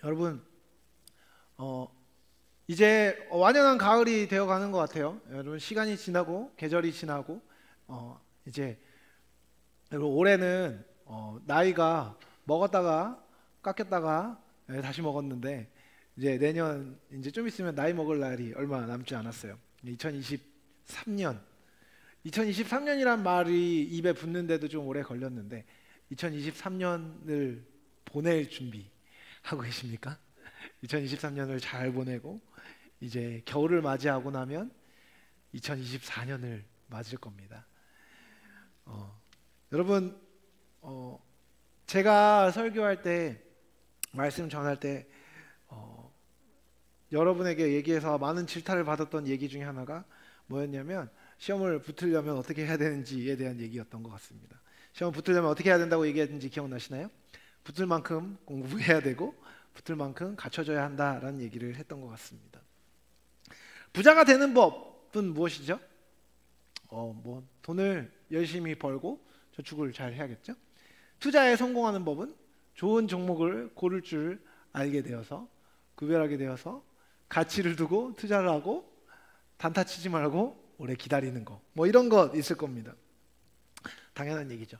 여러분, 이제 완연한 가을이 되어가는 것 같아요. 여러분, 시간이 지나고 계절이 지나고 이제 여러분, 올해는 나이가 먹었다가 깎였다가 다시 먹었는데, 이제 내년 이제 좀 있으면 나이 먹을 날이 얼마 남지 않았어요. 2023년이란 말이 입에 붙는데도 좀 오래 걸렸는데, 2023년을 보낼 준비하고 계십니까? 2023년을 잘 보내고 이제 겨울을 맞이하고 나면 2024년을 맞을 겁니다. 여러분, 제가 설교할 때, 말씀 전할 때 여러분에게 얘기해서 많은 질타를 받았던 얘기 중에 하나가 뭐였냐면, 시험을 붙으려면 어떻게 해야 되는지에 대한 얘기였던 것 같습니다. 시험 붙으려면 어떻게 해야 된다고 얘기했는지 기억나시나요? 붙을 만큼 공부해야 되고 붙을 만큼 갖춰져야 한다라는 얘기를 했던 것 같습니다. 부자가 되는 법은 무엇이죠? 돈을 열심히 벌고 저축을 잘 해야겠죠? 투자에 성공하는 법은 좋은 종목을 고를 줄 알게 되어서, 구별하게 되어서 가치를 두고 투자를 하고 단타 치지 말고 오래 기다리는 거, 이런 거 있을 겁니다. 당연한 얘기죠.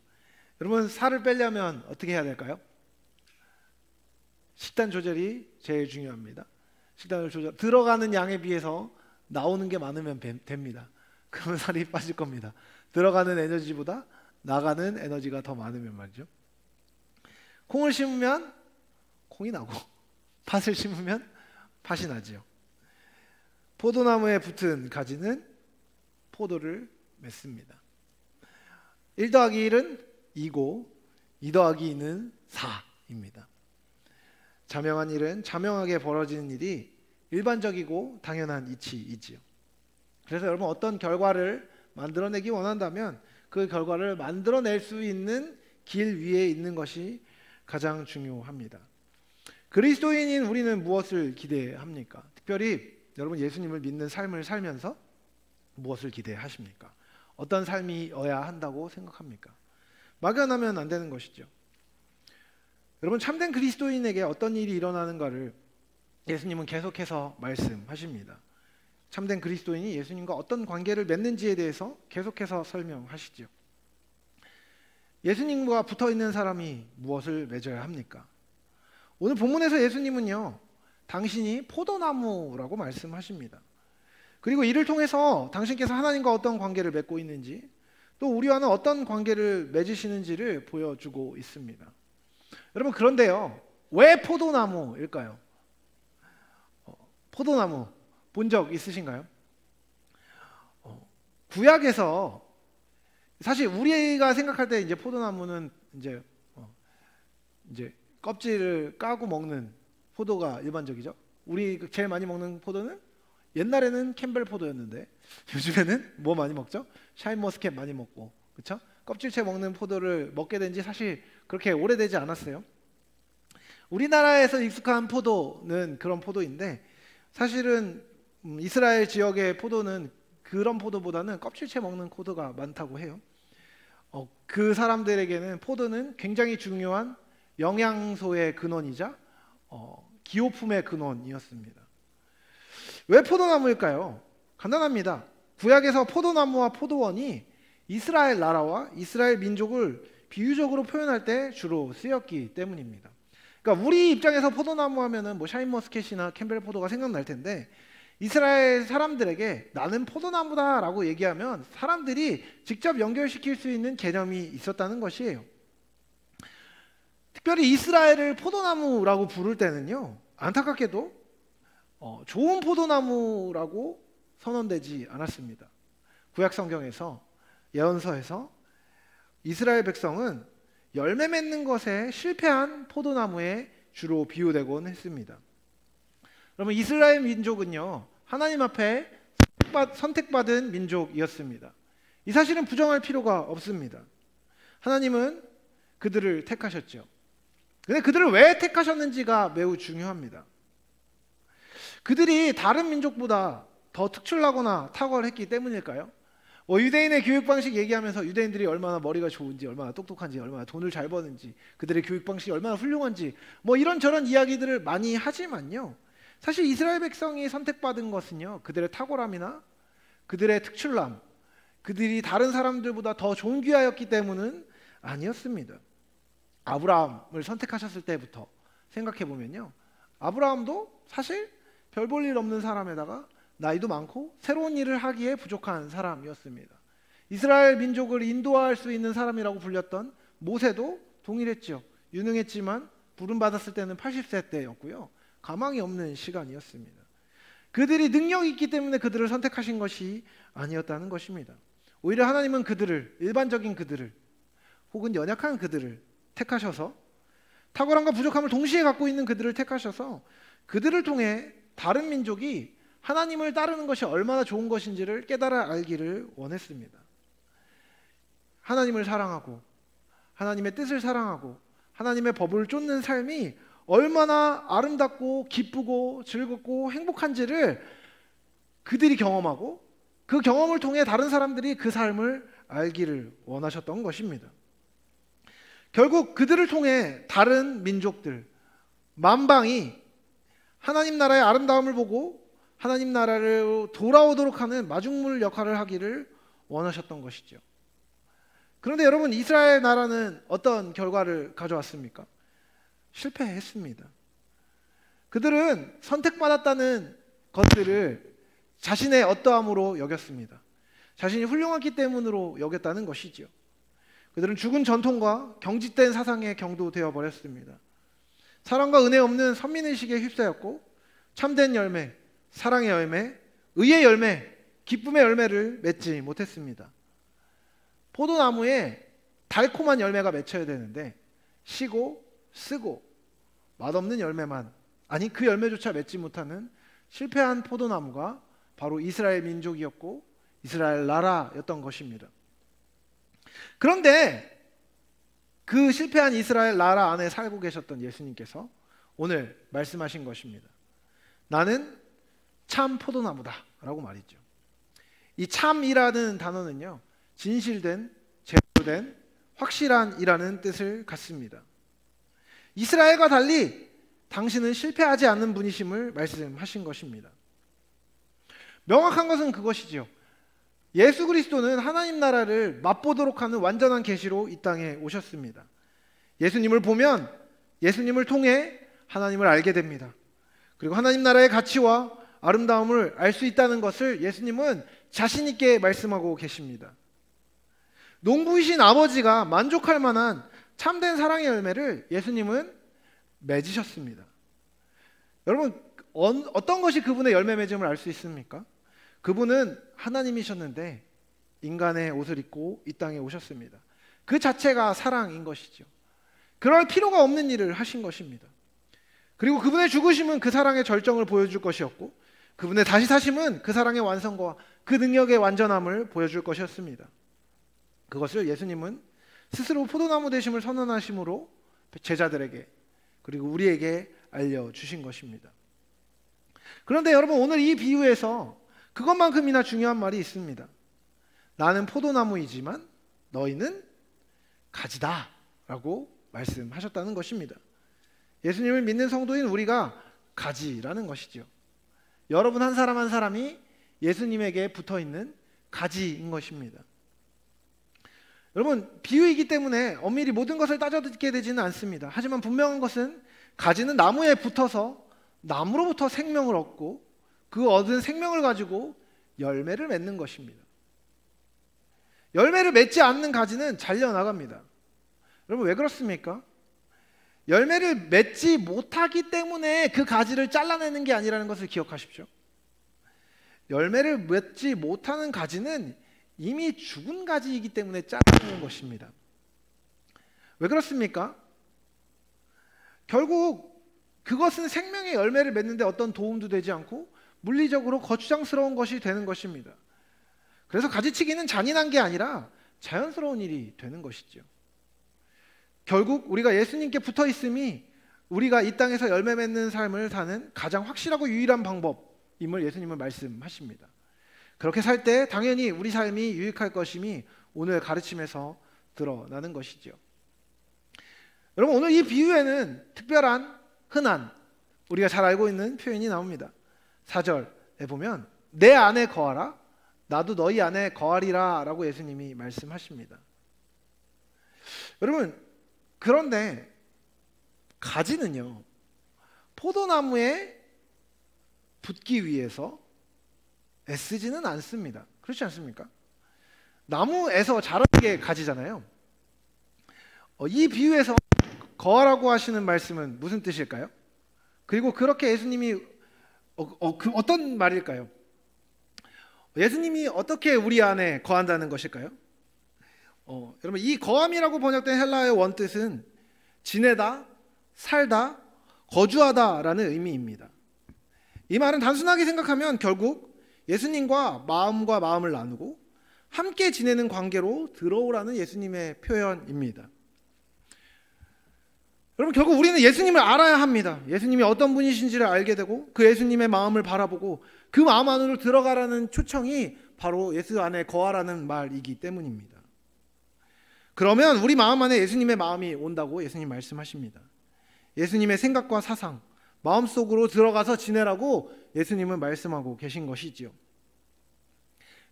여러분, 살을 빼려면 어떻게 해야 될까요? 식단 조절이 제일 중요합니다. 식단을 들어가는 양에 비해서 나오는 게 많으면 됩니다. 그러면 살이 빠질 겁니다. 들어가는 에너지보다 나가는 에너지가 더 많으면 말이죠. 콩을 심으면 콩이 나고 팥을 심으면 팥이 나지요. 포도나무에 붙은 가지는 포도를 맺습니다. 1 더하기 1은 2고 2 더하기 2는 4입니다. 자명한 일은 자명하게 벌어지는 일이 일반적이고 당연한 이치이지요. 그래서 여러분, 어떤 결과를 만들어내기 원한다면 그 결과를 만들어낼 수 있는 길 위에 있는 것이 가장 중요합니다. 그리스도인인 우리는 무엇을 기대합니까? 특별히 여러분, 예수님을 믿는 삶을 살면서 무엇을 기대하십니까? 어떤 삶이어야 한다고 생각합니까? 막연하면 안 되는 것이죠. 여러분, 참된 그리스도인에게 어떤 일이 일어나는가를 예수님은 계속해서 말씀하십니다. 참된 그리스도인이 예수님과 어떤 관계를 맺는지에 대해서 계속해서 설명하시죠. 예수님과 붙어있는 사람이 무엇을 맺어야 합니까? 오늘 본문에서 예수님은요, 당신이 포도나무라고 말씀하십니다. 그리고 이를 통해서 당신께서 하나님과 어떤 관계를 맺고 있는지, 또 우리와는 어떤 관계를 맺으시는지를 보여주고 있습니다. 여러분, 그런데요, 왜 포도나무일까요? 포도나무 본 적 있으신가요? 구약에서 사실 우리가 생각할 때 이제 포도나무는 이제 껍질을 까고 먹는 포도가 일반적이죠. 우리 제일 많이 먹는 포도는 옛날에는 캠벨 포도였는데 요즘에는 뭐 많이 먹죠? 샤인머스켓 많이 먹고, 그렇죠? 껍질째 먹는 포도를 먹게 된 지 사실 그렇게 오래되지 않았어요. 우리나라에서 익숙한 포도는 그런 포도인데, 사실은 이스라엘 지역의 포도는 그런 포도보다는 껍질째 먹는 포도가 많다고 해요. 그 사람들에게는 포도는 굉장히 중요한 영양소의 근원이자 기호품의 근원이었습니다. 왜 포도나무일까요? 간단합니다. 구약에서 포도나무와 포도원이 이스라엘 나라와 이스라엘 민족을 비유적으로 표현할 때 주로 쓰였기 때문입니다. 그러니까 우리 입장에서 포도나무 하면은 샤인머스켓이나 캠벨 포도가 생각날 텐데, 이스라엘 사람들에게 나는 포도나무다라고 얘기하면 사람들이 직접 연결시킬 수 있는 개념이 있었다는 것이에요. 특별히 이스라엘을 포도나무라고 부를 때는요, 안타깝게도 좋은 포도나무라고 선언되지 않았습니다. 구약 성경에서, 예언서에서 이스라엘 백성은 열매 맺는 것에 실패한 포도나무에 주로 비유되곤 했습니다. 그러면 이스라엘 민족은요, 하나님 앞에 선택받은 민족이었습니다. 이 사실은 부정할 필요가 없습니다. 하나님은 그들을 택하셨죠. 근데 그들을 왜 택하셨는지가 매우 중요합니다. 그들이 다른 민족보다 더 특출나거나 탁월했기 때문일까요? 유대인의 교육 방식 얘기하면서 유대인들이 얼마나 머리가 좋은지, 얼마나 똑똑한지, 얼마나 돈을 잘 버는지, 그들의 교육 방식이 얼마나 훌륭한지 이런저런 이야기들을 많이 하지만요, 사실 이스라엘 백성이 선택받은 것은요, 그들의 탁월함이나 그들의 특출남, 그들이 다른 사람들보다 더 존귀하였기 때문은 아니었습니다. 아브라함을 선택하셨을 때부터 생각해 보면요, 아브라함도 사실 별 볼 일 없는 사람에다가 나이도 많고 새로운 일을 하기에 부족한 사람이었습니다. 이스라엘 민족을 인도할 수 있는 사람이라고 불렸던 모세도 동일했죠. 유능했지만 부름받았을 때는 80세 때였고요, 가망이 없는 시간이었습니다. 그들이 능력이 있기 때문에 그들을 선택하신 것이 아니었다는 것입니다. 오히려 하나님은 그들을, 일반적인 그들을 혹은 연약한 그들을 택하셔서, 탁월함과 부족함을 동시에 갖고 있는 그들을 택하셔서 그들을 통해 다른 민족이 하나님을 따르는 것이 얼마나 좋은 것인지를 깨달아 알기를 원했습니다. 하나님을 사랑하고 하나님의 뜻을 사랑하고 하나님의 법을 쫓는 삶이 얼마나 아름답고 기쁘고 즐겁고 행복한지를 그들이 경험하고, 그 경험을 통해 다른 사람들이 그 삶을 알기를 원하셨던 것입니다. 결국 그들을 통해 다른 민족들, 만방이 하나님 나라의 아름다움을 보고 하나님 나라를 돌아오도록 하는 마중물 역할을 하기를 원하셨던 것이죠. 그런데 여러분, 이스라엘 나라는 어떤 결과를 가져왔습니까? 실패했습니다. 그들은 선택받았다는 것들을 자신의 어떠함으로 여겼습니다. 자신이 훌륭하기 때문으로 여겼다는 것이죠. 그들은 죽은 전통과 경직된 사상에 경도되어 버렸습니다. 사랑과 은혜 없는 선민의식에 휩싸였고, 참된 열매, 사랑의 열매, 의의 열매, 기쁨의 열매를 맺지 못했습니다. 포도나무에 달콤한 열매가 맺혀야 되는데 시고 쓰고 맛없는 열매만, 아니 그 열매조차 맺지 못하는 실패한 포도나무가 바로 이스라엘 민족이었고 이스라엘 나라였던 것입니다. 그런데 그 실패한 이스라엘 나라 안에 살고 계셨던 예수님께서 오늘 말씀하신 것입니다. 나는 참 포도나무다 라고 말이죠. 이 참이라는 단어는요, 진실된, 제대로된, 확실한 이라는 뜻을 갖습니다. 이스라엘과 달리 당신은 실패하지 않는 분이심을 말씀하신 것입니다. 명확한 것은 그것이죠. 예수 그리스도는 하나님 나라를 맛보도록 하는 완전한 계시로 이 땅에 오셨습니다. 예수님을 보면 예수님을 통해 하나님을 알게 됩니다. 그리고 하나님 나라의 가치와 아름다움을 알 수 있다는 것을 예수님은 자신 있게 말씀하고 계십니다. 농부이신 아버지가 만족할 만한 참된 사랑의 열매를 예수님은 맺으셨습니다. 여러분, 어떤 것이 그분의 열매 맺음을 알 수 있습니까? 그분은 하나님이셨는데 인간의 옷을 입고 이 땅에 오셨습니다. 그 자체가 사랑인 것이죠. 그럴 필요가 없는 일을 하신 것입니다. 그리고 그분의 죽으심은 그 사랑의 절정을 보여줄 것이었고, 그분의 다시 사심은 그 사랑의 완성과 그 능력의 완전함을 보여줄 것이었습니다. 그것을 예수님은 스스로 포도나무 되심을 선언하심으로 제자들에게 그리고 우리에게 알려주신 것입니다. 그런데 여러분, 오늘 이 비유에서 그것만큼이나 중요한 말이 있습니다. 나는 포도나무이지만 너희는 가지다 라고 말씀하셨다는 것입니다. 예수님을 믿는 성도인 우리가 가지라는 것이죠. 여러분 한 사람 한 사람이 예수님에게 붙어있는 가지인 것입니다. 여러분, 비유이기 때문에 엄밀히 모든 것을 따져듣게 되지는 않습니다. 하지만 분명한 것은 가지는 나무에 붙어서 나무로부터 생명을 얻고 그 얻은 생명을 가지고 열매를 맺는 것입니다. 열매를 맺지 않는 가지는 잘려나갑니다. 여러분, 왜 그렇습니까? 열매를 맺지 못하기 때문에 그 가지를 잘라내는 게 아니라는 것을 기억하십시오. 열매를 맺지 못하는 가지는 이미 죽은 가지이기 때문에 잘라내는 것입니다. 왜 그렇습니까? 결국 그것은 생명의 열매를 맺는데 어떤 도움도 되지 않고 물리적으로 거추장스러운 것이 되는 것입니다. 그래서 가지치기는 잔인한 게 아니라 자연스러운 일이 되는 것이죠. 결국 우리가 예수님께 붙어 있음이 우리가 이 땅에서 열매 맺는 삶을 사는 가장 확실하고 유일한 방법임을 예수님은 말씀하십니다. 그렇게 살 때 당연히 우리 삶이 유익할 것임이 오늘 가르침에서 드러나는 것이죠. 여러분, 오늘 이 비유에는 특별한, 흔한, 우리가 잘 알고 있는 표현이 나옵니다. 4절에 보면 내 안에 거하라, 나도 너희 안에 거하리라 라고 예수님이 말씀하십니다. 여러분, 그런데 가지는요, 포도나무에 붙기 위해서 애쓰지는 않습니다. 그렇지 않습니까? 나무에서 자라는 게 가지잖아요. 이 비유에서 거하라고 하시는 말씀은 무슨 뜻일까요? 그리고 그렇게 예수님이 어떤 말일까요? 예수님이 어떻게 우리 안에 거한다는 것일까요? 여러분, 이 거함이라고 번역된 헬라어의 원뜻은 지내다, 살다, 거주하다라는 의미입니다. 이 말은 단순하게 생각하면 결국 예수님과 마음을 나누고 함께 지내는 관계로 들어오라는 예수님의 표현입니다. 여러분, 결국 우리는 예수님을 알아야 합니다. 예수님이 어떤 분이신지를 알게 되고 그 예수님의 마음을 바라보고 그 마음 안으로 들어가라는 초청이 바로 예수 안에 거하라는 말이기 때문입니다. 그러면 우리 마음 안에 예수님의 마음이 온다고 예수님 말씀하십니다. 예수님의 생각과 사상, 마음속으로 들어가서 지내라고 예수님은 말씀하고 계신 것이지요.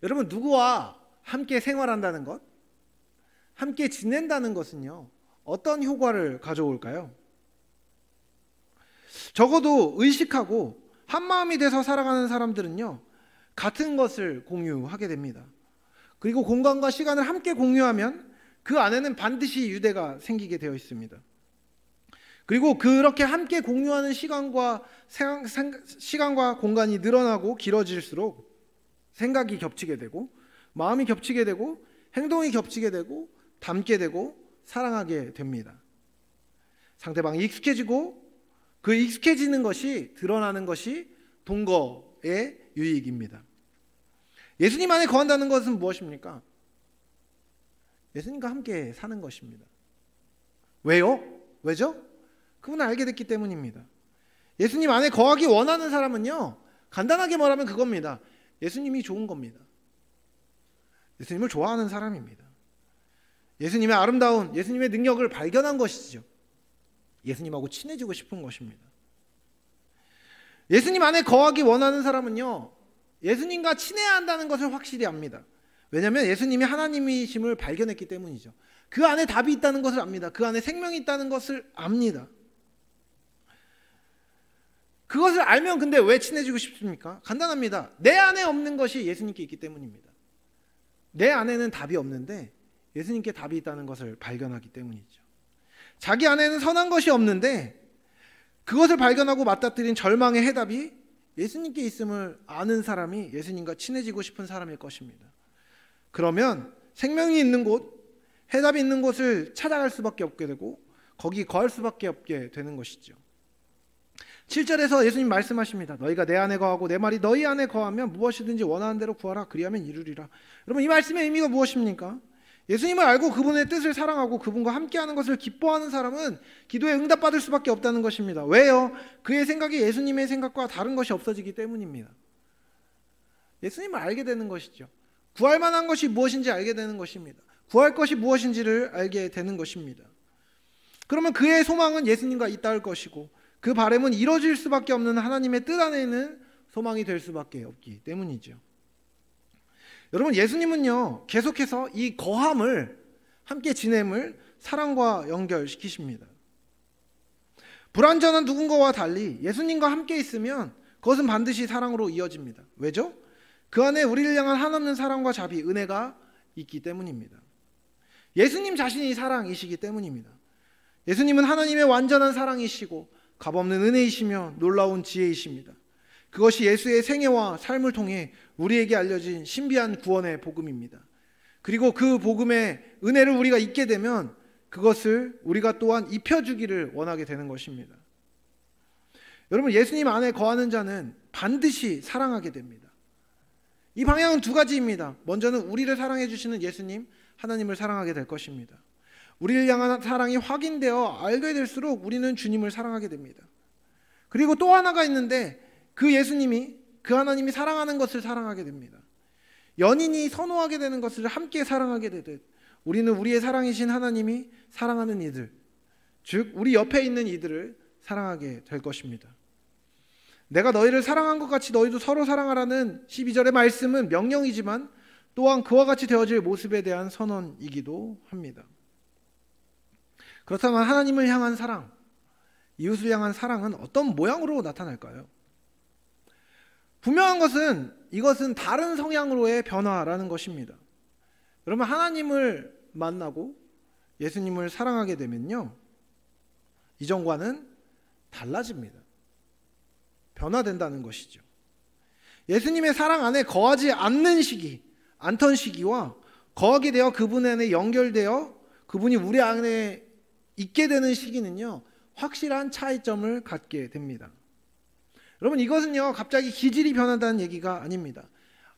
여러분, 누구와 함께 생활한다는 것, 함께 지낸다는 것은요, 어떤 효과를 가져올까요? 적어도 의식하고 한마음이 돼서 살아가는 사람들은요, 같은 것을 공유하게 됩니다. 그리고 공간과 시간을 함께 공유하면 그 안에는 반드시 유대가 생기게 되어 있습니다. 그리고 그렇게 함께 공유하는 시간과 공간이 늘어나고 길어질수록 생각이 겹치게 되고 마음이 겹치게 되고 행동이 겹치게 되고 닮게 되고 사랑하게 됩니다. 상대방이 익숙해지고 그 익숙해지는 것이 드러나는 것이 동거의 유익입니다. 예수님 안에 거한다는 것은 무엇입니까? 예수님과 함께 사는 것입니다. 왜요? 왜죠? 그분을 알게 됐기 때문입니다. 예수님 안에 거하기 원하는 사람은요, 간단하게 말하면 그겁니다. 예수님이 좋은 겁니다. 예수님을 좋아하는 사람입니다. 예수님의 아름다운, 예수님의 능력을 발견한 것이죠. 예수님하고 친해지고 싶은 것입니다. 예수님 안에 거하기 원하는 사람은요, 예수님과 친해야 한다는 것을 확실히 압니다. 왜냐하면 예수님이 하나님이심을 발견했기 때문이죠. 그 안에 답이 있다는 것을 압니다. 그 안에 생명이 있다는 것을 압니다. 그것을 알면 근데 왜 친해지고 싶습니까? 간단합니다. 내 안에 없는 것이 예수님께 있기 때문입니다. 내 안에는 답이 없는데 예수님께 답이 있다는 것을 발견하기 때문이죠. 자기 안에는 선한 것이 없는데 그것을 발견하고 맞닥뜨린 절망의 해답이 예수님께 있음을 아는 사람이 예수님과 친해지고 싶은 사람일 것입니다. 그러면 생명이 있는 곳, 해답이 있는 곳을 찾아갈 수밖에 없게 되고 거기 거할 수밖에 없게 되는 것이죠. 7절에서 예수님 말씀하십니다. 너희가 내 안에 거하고 내 말이 너희 안에 거하면 무엇이든지 원하는 대로 구하라. 그리하면 이루리라. 여러분, 이 말씀의 의미가 무엇입니까? 예수님을 알고 그분의 뜻을 사랑하고 그분과 함께하는 것을 기뻐하는 사람은 기도에 응답받을 수밖에 없다는 것입니다. 왜요? 그의 생각이 예수님의 생각과 다른 것이 없어지기 때문입니다. 예수님을 알게 되는 것이죠. 구할 만한 것이 무엇인지 알게 되는 것입니다. 구할 것이 무엇인지를 알게 되는 것입니다. 그러면 그의 소망은 예수님과 있다할 것이고 그 바람은 이루어질 수밖에 없는 하나님의 뜻 안에는 소망이 될 수밖에 없기 때문이죠. 여러분, 예수님은요, 계속해서 이 거함을, 함께 지냄을 사랑과 연결시키십니다. 불완전한 누군가와 달리 예수님과 함께 있으면 그것은 반드시 사랑으로 이어집니다. 왜죠? 그 안에 우리를 향한 한없는 사랑과 자비, 은혜가 있기 때문입니다. 예수님 자신이 사랑이시기 때문입니다. 예수님은 하나님의 완전한 사랑이시고 값없는 은혜이시며 놀라운 지혜이십니다. 그것이 예수의 생애와 삶을 통해 우리에게 알려진 신비한 구원의 복음입니다. 그리고 그 복음의 은혜를 우리가 잊게 되면 그것을 우리가 또한 입혀주기를 원하게 되는 것입니다. 여러분, 예수님 안에 거하는 자는 반드시 사랑하게 됩니다. 이 방향은 두 가지입니다. 먼저는 우리를 사랑해 주시는 예수님, 하나님을 사랑하게 될 것입니다. 우리를 향한 사랑이 확인되어 알게 될수록 우리는 주님을 사랑하게 됩니다. 그리고 또 하나가 있는데 그 예수님이, 그 하나님이 사랑하는 것을 사랑하게 됩니다. 연인이 선호하게 되는 것을 함께 사랑하게 되듯 우리는 우리의 사랑이신 하나님이 사랑하는 이들, 즉 우리 옆에 있는 이들을 사랑하게 될 것입니다. 내가 너희를 사랑한 것 같이 너희도 서로 사랑하라는 12절의 말씀은 명령이지만 또한 그와 같이 되어질 모습에 대한 선언이기도 합니다. 그렇다면 하나님을 향한 사랑, 이웃을 향한 사랑은 어떤 모양으로 나타날까요? 분명한 것은 이것은 다른 성향으로의 변화라는 것입니다. 여러분, 하나님을 만나고 예수님을 사랑하게 되면요, 이전과는 달라집니다. 변화된다는 것이죠. 예수님의 사랑 안에 거하지 않던 시기와 거하게 되어 그분 안에 연결되어 그분이 우리 안에 있게 되는 시기는요, 확실한 차이점을 갖게 됩니다. 여러분, 이것은요 갑자기 기질이 변한다는 얘기가 아닙니다.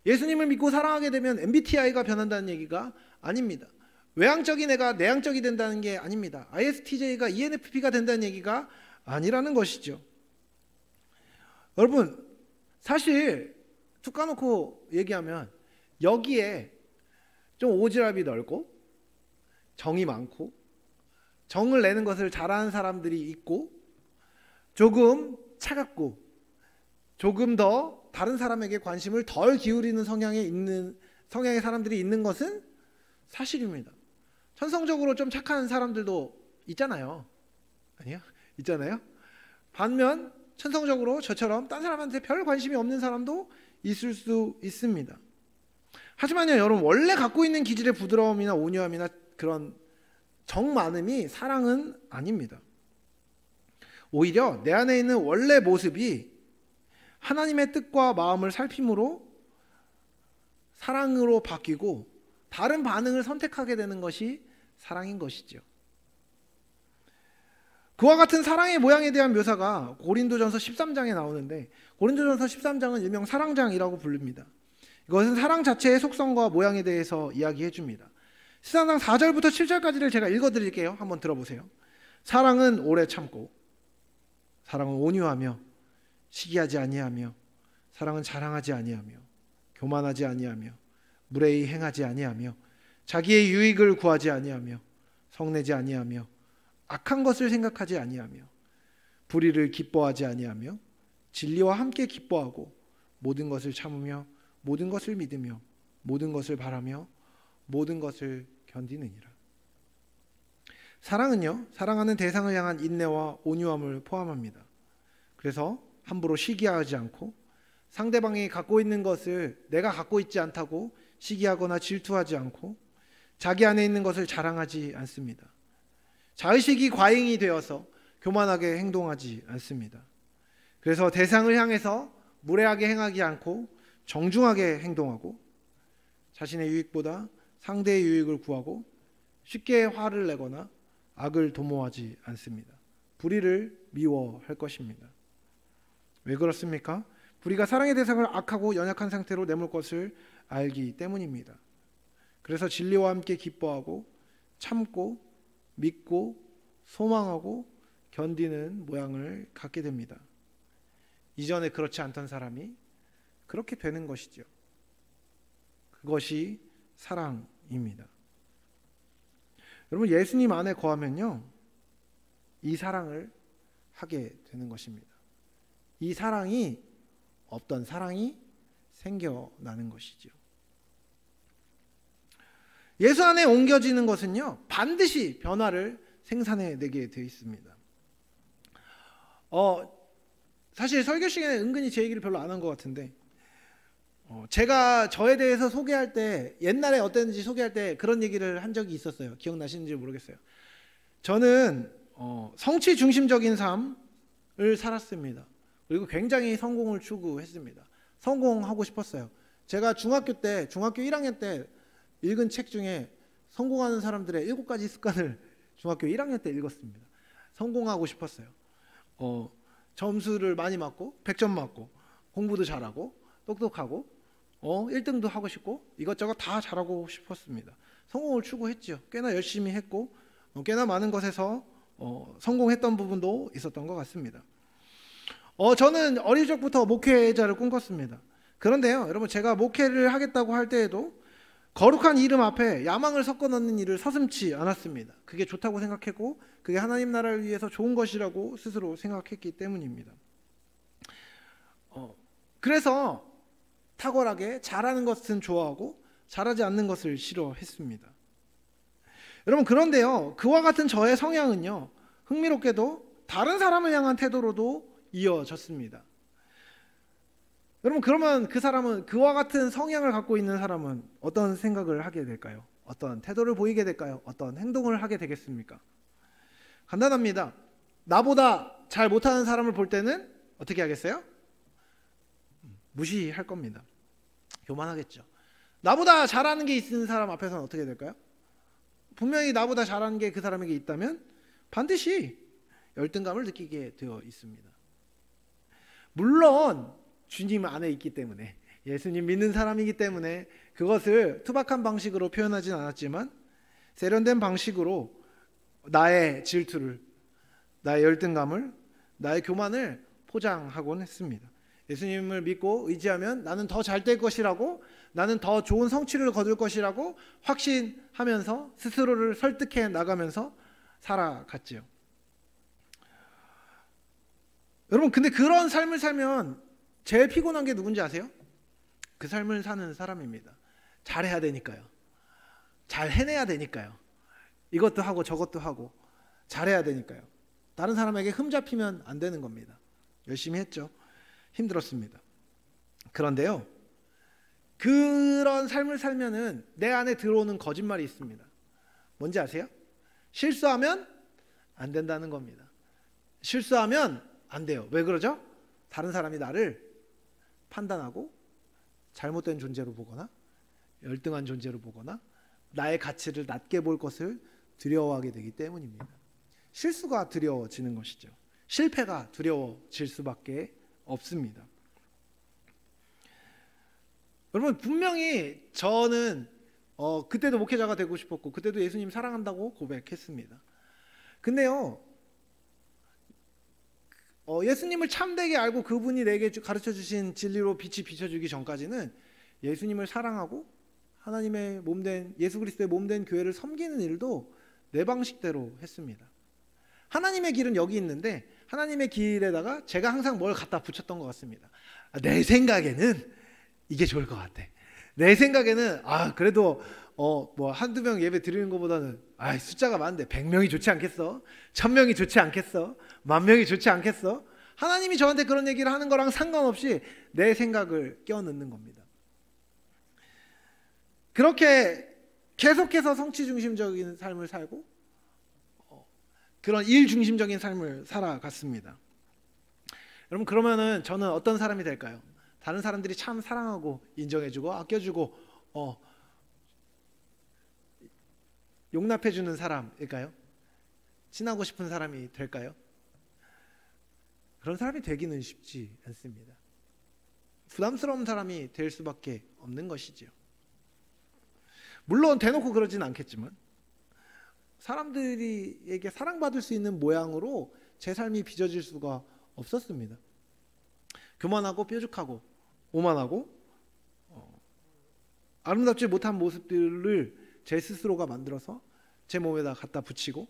예수님을 믿고 사랑하게 되면 MBTI가 변한다는 얘기가 아닙니다. 외향적인 애가 내향적이 된다는 게 아닙니다. ISTJ가 ENFP가 된다는 얘기가 아니라는 것이죠. 여러분, 사실 툭 까놓고 얘기하면 여기에 좀 오지랖이 넓고 정이 많고 정을 내는 것을 잘하는 사람들이 있고 조금 차갑고 조금 더 다른 사람에게 관심을 덜 기울이는 성향의 사람들이 있는 것은 사실입니다. 천성적으로 좀 착한 사람들도 있잖아요. 아니요? 있잖아요. 반면 천성적으로 저처럼 딴 사람한테 별 관심이 없는 사람도 있을 수 있습니다. 하지만요, 여러분, 원래 갖고 있는 기질의 부드러움이나 온유함이나 그런 정 많음이 사랑은 아닙니다. 오히려 내 안에 있는 원래 모습이 하나님의 뜻과 마음을 살핌으로 사랑으로 바뀌고 다른 반응을 선택하게 되는 것이 사랑인 것이죠. 그와 같은 사랑의 모양에 대한 묘사가 고린도전서 13장에 나오는데, 고린도전서 13장은 일명 사랑장이라고 부릅니다. 이것은 사랑 자체의 속성과 모양에 대해서 이야기해 줍니다. 13장 4절부터 7절까지를 제가 읽어드릴게요. 한번 들어보세요. 사랑은 오래 참고, 사랑은 온유하며, 시기하지 아니하며, 사랑은 자랑하지 아니하며, 교만하지 아니하며, 무례히 행하지 아니하며, 자기의 유익을 구하지 아니하며, 성내지 아니하며, 악한 것을 생각하지 아니하며, 불의를 기뻐하지 아니하며, 진리와 함께 기뻐하고, 모든 것을 참으며, 모든 것을 믿으며, 모든 것을 바라며, 모든 것을 견디느니라. 사랑은요, 사랑하는 대상을 향한 인내와 온유함을 포함합니다. 그래서 함부로 시기하지 않고 상대방이 갖고 있는 것을 내가 갖고 있지 않다고 시기하거나 질투하지 않고 자기 안에 있는 것을 자랑하지 않습니다. 자의식이 과잉이 되어서 교만하게 행동하지 않습니다. 그래서 대상을 향해서 무례하게 행하지 않고 정중하게 행동하고 자신의 유익보다 상대의 유익을 구하고 쉽게 화를 내거나 악을 도모하지 않습니다. 불의를 미워할 것입니다. 왜 그렇습니까? 불의가 사랑의 대상을 악하고 연약한 상태로 내몰 것을 알기 때문입니다. 그래서 진리와 함께 기뻐하고 참고 믿고 소망하고 견디는 모양을 갖게 됩니다. 이전에 그렇지 않던 사람이 그렇게 되는 것이죠. 그것이 사랑입니다. 여러분, 예수님 안에 거하면요, 이 사랑을 하게 되는 것입니다. 이 사랑이 없던 사랑이 생겨나는 것이죠. 예수 안에 옮겨지는 것은요, 반드시 변화를 생산해내게 되어 있습니다. 사실 설교 시간에 은근히 제 얘기를 별로 안 한 것 같은데, 제가 저에 대해서 소개할 때, 옛날에 어땠는지 소개할 때 그런 얘기를 한 적이 있었어요. 기억나시는지 모르겠어요. 저는 성취 중심적인 삶을 살았습니다. 그리고 굉장히 성공을 추구했습니다. 성공하고 싶었어요. 제가 중학교 1학년 때 읽은 책 중에 성공하는 사람들의 7가지 습관을 중학교 1학년 때 읽었습니다. 성공하고 싶었어요. 점수를 많이 맞고 100점 맞고 공부도 잘하고 똑똑하고 1등도 하고 싶고 이것저것 다 잘하고 싶었습니다. 성공을 추구했죠. 꽤나 열심히 했고 꽤나 많은 것에서 성공했던 부분도 있었던 것 같습니다. 저는 어릴 적부터 목회자를 꿈꿨습니다. 그런데요, 여러분, 제가 목회를 하겠다고 할 때에도 거룩한 이름 앞에 야망을 섞어 넣는 일을 서슴지 않았습니다. 그게 좋다고 생각했고 그게 하나님 나라를 위해서 좋은 것이라고 스스로 생각했기 때문입니다. 그래서 탁월하게 잘하는 것은 좋아하고 잘하지 않는 것을 싫어했습니다. 여러분, 그런데요, 그와 같은 저의 성향은요, 흥미롭게도 다른 사람을 향한 태도로도 이어졌습니다. 여러분, 그러면 그 사람은, 그와 같은 성향을 갖고 있는 사람은 어떤 생각을 하게 될까요? 어떤 태도를 보이게 될까요? 어떤 행동을 하게 되겠습니까? 간단합니다. 나보다 잘 못하는 사람을 볼 때는 어떻게 하겠어요? 무시할 겁니다. 교만하겠죠. 나보다 잘하는 게 있는 사람 앞에서는 어떻게 될까요? 분명히 나보다 잘하는 게 그 사람에게 있다면 반드시 열등감을 느끼게 되어 있습니다. 물론 주님 안에 있기 때문에, 예수님 믿는 사람이기 때문에 그것을 투박한 방식으로 표현하진 않았지만 세련된 방식으로 나의 질투를, 나의 열등감을, 나의 교만을 포장하곤 했습니다. 예수님을 믿고 의지하면 나는 더 잘 될 것이라고, 나는 더 좋은 성취를 거둘 것이라고 확신하면서 스스로를 설득해 나가면서 살아갔지요. 여러분, 근데 그런 삶을 살면 제일 피곤한 게 누군지 아세요? 그 삶을 사는 사람입니다. 잘해야 되니까요. 잘 해내야 되니까요. 이것도 하고 저것도 하고 잘해야 되니까요. 다른 사람에게 흠잡히면 안 되는 겁니다. 열심히 했죠. 힘들었습니다. 그런데요, 그런 삶을 살면은 내 안에 들어오는 거짓말이 있습니다. 뭔지 아세요? 실수하면 안 된다는 겁니다. 실수하면 안 돼요. 왜 그러죠? 다른 사람이 나를 판단하고 잘못된 존재로 보거나 열등한 존재로 보거나 나의 가치를 낮게 볼 것을 두려워하게 되기 때문입니다. 실수가 두려워지는 것이죠. 실패가 두려워질 수밖에 없습니다. 여러분, 분명히 저는 그때도 목회자가 되고 싶었고 그때도 예수님 사랑한다고 고백했습니다. 근데요, 예수님을 참되게 알고 그분이 내게 가르쳐 주신 진리로 빛이 비춰주기 전까지는 예수님을 사랑하고 하나님의 몸된, 예수 그리스도의 몸된 교회를 섬기는 일도 내 방식대로 했습니다. 하나님의 길은 여기 있는데 하나님의 길에다가 제가 항상 뭘 갖다 붙였던 것 같습니다. 내 생각에는 이게 좋을 것 같아. 내 생각에는 그래도 뭐 한두 명 예배 드리는 것보다는 숫자가 많은데 100명이 좋지 않겠어? 1000명이 좋지 않겠어? 10,000명이 좋지 않겠어? 하나님이 저한테 그런 얘기를 하는 거랑 상관없이 내 생각을 껴넣는 겁니다. 그렇게 계속해서 성취 중심적인 삶을 살고 그런 일 중심적인 삶을 살아갔습니다. 여러분, 그러면은 저는 어떤 사람이 될까요? 다른 사람들이 참 사랑하고 인정해주고 아껴주고 용납해주는 사람일까요? 친하고 싶은 사람이 될까요? 그런 사람이 되기는 쉽지 않습니다. 부담스러운 사람이 될 수밖에 없는 것이지요. 물론 대놓고 그러진 않겠지만 사람들에게 사랑받을 수 있는 모양으로 제 삶이 빚어질 수가 없었습니다. 교만하고 뾰족하고 오만하고 아름답지 못한 모습들을 제 스스로가 만들어서 제 몸에다 갖다 붙이고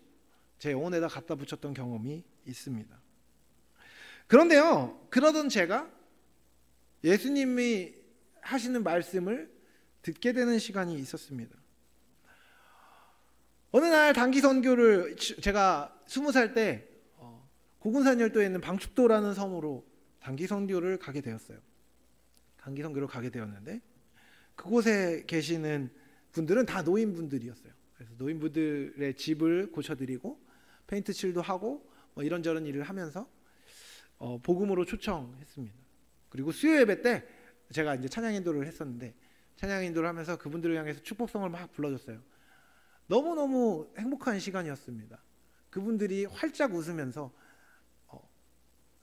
제 영혼에다 갖다 붙였던 경험이 있습니다. 그런데요, 그러던 제가 예수님이 하시는 말씀을 듣게 되는 시간이 있었습니다. 어느 날 단기 선교를 제가 20살 때 고군산열도에 있는 방축도라는 섬으로 단기 선교를 가게 되었어요. 단기 선교를 가게 되었는데 그곳에 계시는 분들은 다 노인분들이었어요. 그래서 노인분들의 집을 고쳐드리고 페인트 칠도 하고 이런저런 일을 하면서 복음으로 초청했습니다. 그리고 수요 예배 때 제가 이제 찬양 인도를 했었는데 찬양 인도를 하면서 그분들을 향해서 축복성을 막 불러줬어요. 너무너무 행복한 시간이었습니다. 그분들이 활짝 웃으면서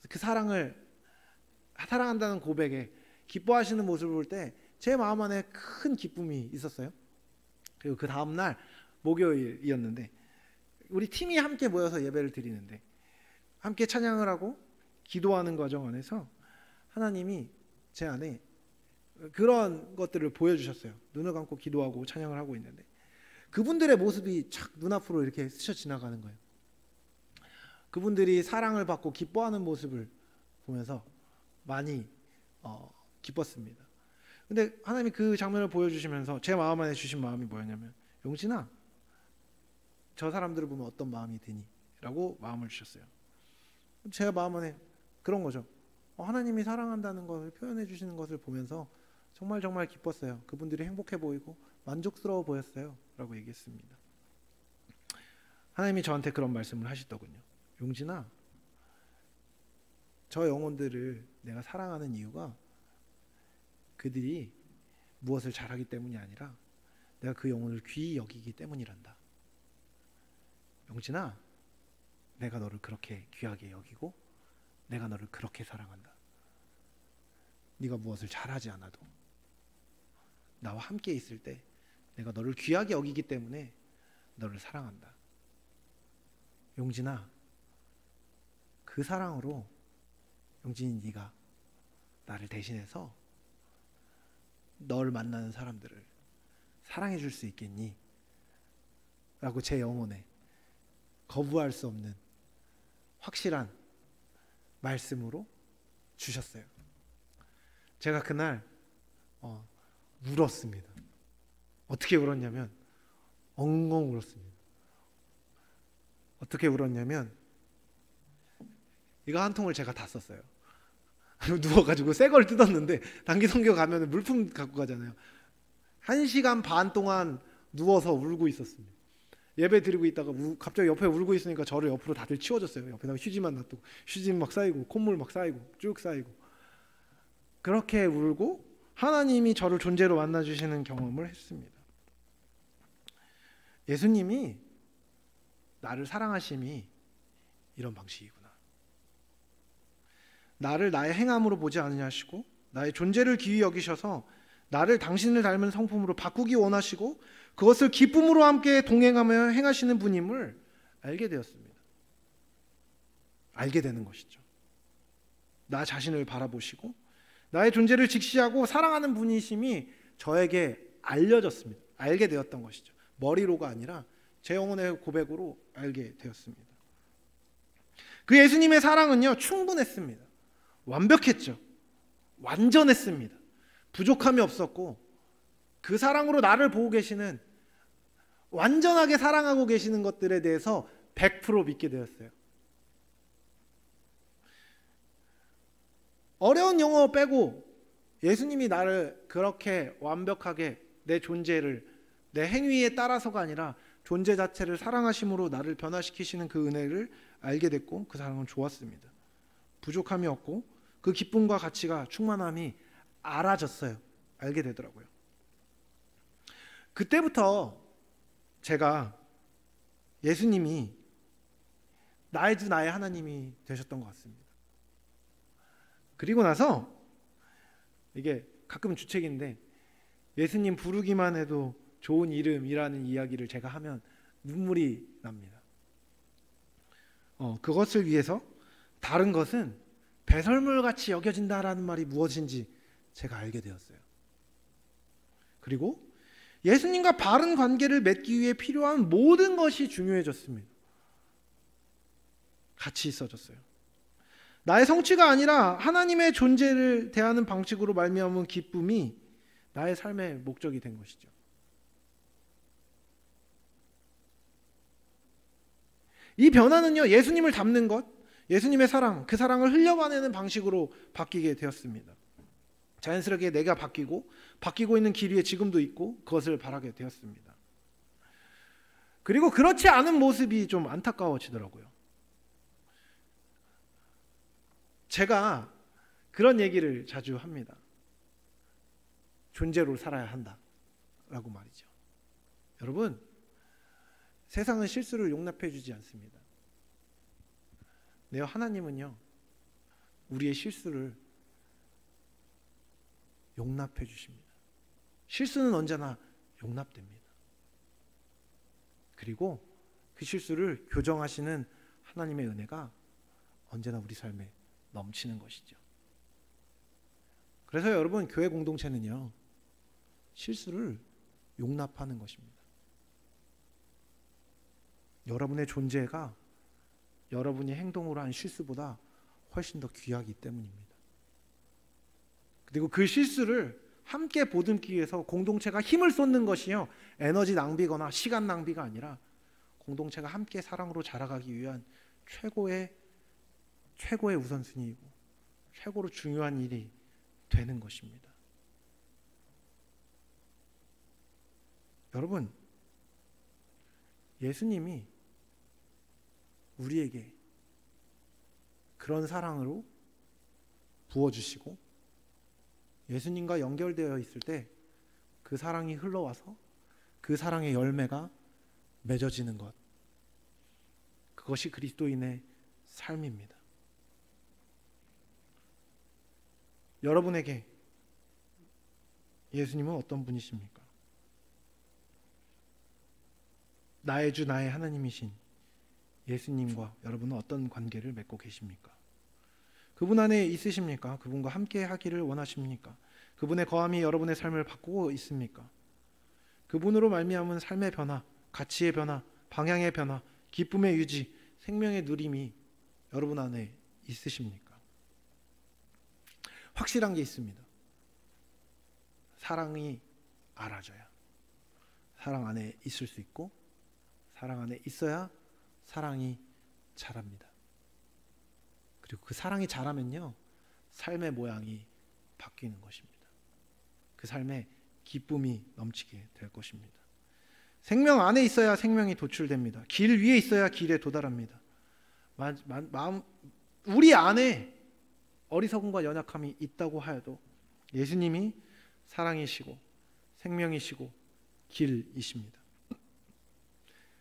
그 사랑한다는 고백에 기뻐하시는 모습을 볼 때 제 마음 안에 큰 기쁨이 있었어요. 그리고 그 다음날 목요일이었는데 우리 팀이 함께 모여서 예배를 드리는데 함께 찬양을 하고 기도하는 과정 안에서 하나님이 제 안에 그런 것들을 보여주셨어요. 눈을 감고 기도하고 찬양을 하고 있는데 그분들의 모습이 착 눈앞으로 이렇게 스쳐 지나가는 거예요. 그분들이 사랑을 받고 기뻐하는 모습을 보면서 많이 기뻤습니다. 근데 하나님이 그 장면을 보여주시면서 제 마음 안에 주신 마음이 뭐였냐면, 용진아, 저 사람들을 보면 어떤 마음이 드니? 라고 마음을 주셨어요. 제 마음 안에 그런 거죠. 하나님이 사랑한다는 것을 표현해 주시는 것을 보면서 정말 정말 기뻤어요. 그분들이 행복해 보이고 만족스러워 보였어요 라고 얘기했습니다. 하나님이 저한테 그런 말씀을 하시더군요. 용진아, 저 영혼들을 내가 사랑하는 이유가 그들이 무엇을 잘하기 때문이 아니라 내가 그 영혼을 귀히 여기기 때문이란다. 용진아, 내가 너를 그렇게 귀하게 여기고 내가 너를 그렇게 사랑한다. 네가 무엇을 잘하지 않아도 나와 함께 있을 때 내가 너를 귀하게 여기기 때문에 너를 사랑한다. 용진아, 그 사랑으로 용진이 네가 나를 대신해서 널 만나는 사람들을 사랑해 줄 수 있겠니? 라고 제 영혼에 거부할 수 없는 확실한 말씀으로 주셨어요. 제가 그날 울었습니다. 어떻게 울었냐면 엉엉 울었습니다. 어떻게 울었냐면 이거 한 통을 제가 다 썼어요. 누워가지고 새 걸 뜯었는데 단기 선교 가면 물품 갖고 가잖아요. 1시간 반 동안 누워서 울고 있었습니다. 예배 드리고 있다가 갑자기 옆에 울고 있으니까 저를 옆으로 다들 치워줬어요. 옆에다가 휴지만 놔두고 휴지 막 쌓이고 콧물 막 쌓이고 쭉 쌓이고 그렇게 울고 하나님이 저를 존재로 만나주시는 경험을 했습니다. 예수님이 나를 사랑하심이 이런 방식이구나. 나를 나의 행함으로 보지 않으시고 나의 존재를 귀히 여기셔서 나를 당신을 닮은 성품으로 바꾸기 원하시고 그것을 기쁨으로 함께 동행하며 행하시는 분임을 알게 되었습니다. 알게 되는 것이죠. 나 자신을 바라보시고 나의 존재를 직시하고 사랑하는 분이심이 저에게 알려졌습니다. 알게 되었던 것이죠. 머리로가 아니라 제 영혼의 고백으로 알게 되었습니다. 그 예수님의 사랑은요, 충분했습니다. 완벽했죠. 완전했습니다. 부족함이 없었고 그 사랑으로 나를 보고 계시는, 완전하게 사랑하고 계시는 것들에 대해서 100% 믿게 되었어요. 어려운 영어 빼고 예수님이 나를 그렇게 완벽하게 내 존재를 내 행위에 따라서가 아니라 존재 자체를 사랑하심으로 나를 변화시키시는 그 은혜를 알게 됐고 그 사랑은 좋았습니다. 부족함이 없고 그 기쁨과 가치가 충만함이 알아졌어요. 알게 되더라고요. 그때부터 제가 예수님이 나의 주 나의 하나님이 되셨던 것 같습니다. 그리고 나서 이게 가끔 주책인데 예수님 부르기만 해도 좋은 이름이라는 이야기를 제가 하면 눈물이 납니다. 그것을 위해서 다른 것은 배설물같이 여겨진다라는 말이 무엇인지 제가 알게 되었어요. 그리고 예수님과 바른 관계를 맺기 위해 필요한 모든 것이 중요해졌습니다. 같이 있어졌어요. 나의 성취가 아니라 하나님의 존재를 대하는 방식으로 말미암은 기쁨이 나의 삶의 목적이 된 것이죠. 이 변화는요, 예수님을 닮는 것, 예수님의 사랑, 그 사랑을 흘려보내는 방식으로 바뀌게 되었습니다. 자연스럽게 내가 바뀌고 있는 길 위에 지금도 있고 그것을 바라게 되었습니다. 그리고 그렇지 않은 모습이 좀 안타까워지더라고요. 제가 그런 얘기를 자주 합니다. 존재로 살아야 한다라고 말이죠. 여러분, 세상은 실수를 용납해 주지 않습니다. 네, 하나님은요, 우리의 실수를 용납해 주십니다. 실수는 언제나 용납됩니다. 그리고 그 실수를 교정하시는 하나님의 은혜가 언제나 우리 삶에 넘치는 것이죠. 그래서 여러분, 교회 공동체는요, 실수를 용납하는 것입니다. 여러분의 존재가 여러분이 행동으로 한 실수보다 훨씬 더 귀하기 때문입니다. 그리고 그 실수를 함께 보듬기 위해서 공동체가 힘을 쏟는 것이요, 에너지 낭비거나 시간 낭비가 아니라 공동체가 함께 사랑으로 자라가기 위한 최고의 우선순위이고 최고로 중요한 일이 되는 것입니다. 여러분, 예수님이 우리에게 그런 사랑으로 부어주시고 예수님과 연결되어 있을 때 그 사랑이 흘러와서 그 사랑의 열매가 맺어지는 것, 그것이 그리스도인의 삶입니다. 여러분에게 예수님은 어떤 분이십니까? 나의 주 나의 하나님이신 예수님과 여러분은 어떤 관계를 맺고 계십니까? 그분 안에 있으십니까? 그분과 함께 하기를 원하십니까? 그분의 거함이 여러분의 삶을 바꾸고 있습니까? 그분으로 말미암은 삶의 변화, 가치의 변화, 방향의 변화, 기쁨의 유지, 생명의 누림이 여러분 안에 있으십니까? 확실한 게 있습니다. 사랑이 알아줘야 사랑 안에 있을 수 있고, 사랑 안에 있어야 사랑이 자랍니다. 그리고 그 사랑이 자라면요, 삶의 모양이 바뀌는 것입니다. 그 삶에 기쁨이 넘치게 될 것입니다. 생명 안에 있어야 생명이 도출됩니다. 길 위에 있어야 길에 도달합니다. 우리 안에 어리석음과 연약함이 있다고 하여도 예수님이 사랑이시고 생명이시고 길이십니다.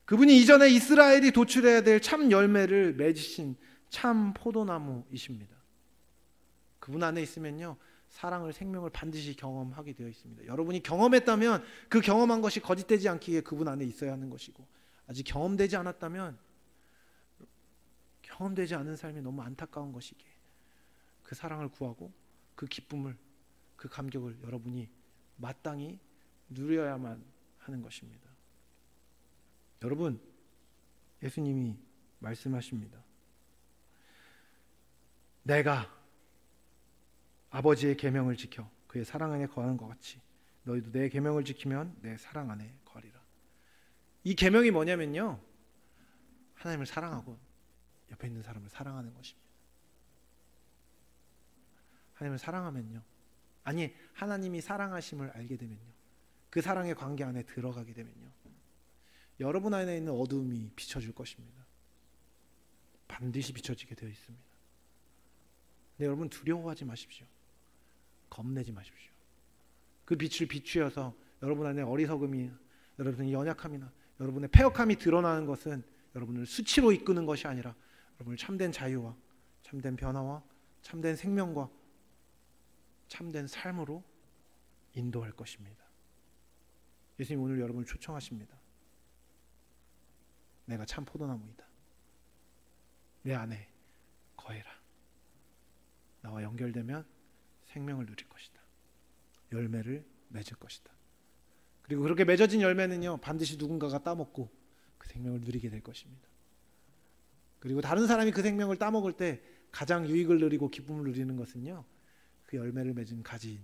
그분이 이전에 이스라엘이 도출해야 될 참 열매를 맺으신 참 포도나무이십니다. 그분 안에 있으면요, 사랑을, 생명을 반드시 경험하게 되어 있습니다. 여러분이 경험했다면 그 경험한 것이 거짓되지 않기 위해 그분 안에 있어야 하는 것이고, 아직 경험되지 않았다면 경험되지 않은 삶이 너무 안타까운 것이기에 그 사랑을 구하고 그 기쁨을, 그 감격을 여러분이 마땅히 누려야만 하는 것입니다. 여러분, 예수님이 말씀하십니다. 내가 아버지의 계명을 지켜 그의 사랑 안에 거하는 것 같이 너희도 내 계명을 지키면 내 사랑 안에 거하리라. 이 계명이 뭐냐면요, 하나님을 사랑하고 옆에 있는 사람을 사랑하는 것입니다. 하나님을 사랑하면요, 아니 하나님이 사랑하심을 알게 되면요, 그 사랑의 관계 안에 들어가게 되면요, 여러분 안에 있는 어두움이 비춰질 것입니다. 반드시 비춰지게 되어 있습니다. 근데 여러분, 두려워하지 마십시오. 겁내지 마십시오. 그 빛을 비추어서 여러분 안에 어리석음이, 여러분의 연약함이나 여러분의 패역함이 드러나는 것은 여러분을 수치로 이끄는 것이 아니라 여러분을 참된 자유와 참된 변화와 참된 생명과 참된 삶으로 인도할 것입니다. 예수님 오늘 여러분을 초청하십니다. 내가 참 포도나무이다. 내 안에 거해라. 나와 연결되면 생명을 누릴 것이다. 열매를 맺을 것이다. 그리고 그렇게 맺어진 열매는요, 반드시 누군가가 따먹고 그 생명을 누리게 될 것입니다. 그리고 다른 사람이 그 생명을 따먹을 때 가장 유익을 누리고 기쁨을 누리는 것은요, 그 열매를 맺은 가지인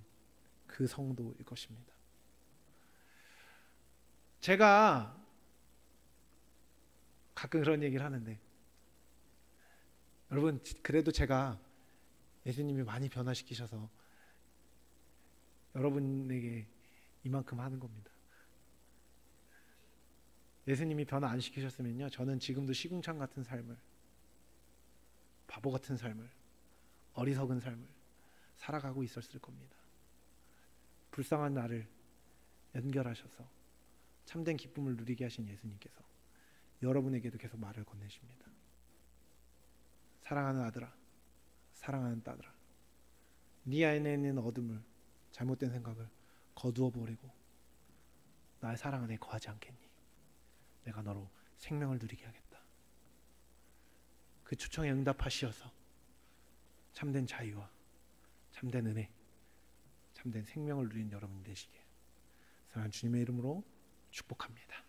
그 성도일 것입니다. 제가 가끔 그런 얘기를 하는데, 여러분, 그래도 제가 예수님이 많이 변화시키셔서 여러분에게 이만큼 하는 겁니다. 예수님이 변화 안 시키셨으면요, 저는 지금도 시궁창 같은 삶을, 바보 같은 삶을, 어리석은 삶을 살아가고 있었을 겁니다. 불쌍한 나를 연결하셔서 참된 기쁨을 누리게 하신 예수님께서 여러분에게도 계속 말을 건네십니다. 사랑하는 아들아, 사랑하는 딸들아, 네 안에 있는 어둠을, 잘못된 생각을 거두어 버리고 나의 사랑 안에 거하지 않겠니? 내가 너로 생명을 누리게 하겠다. 그 초청에 응답하시어서 참된 자유와 참된 은혜, 참된 생명을 누린 여러분 되시길 사랑하는 주님의 이름으로 축복합니다.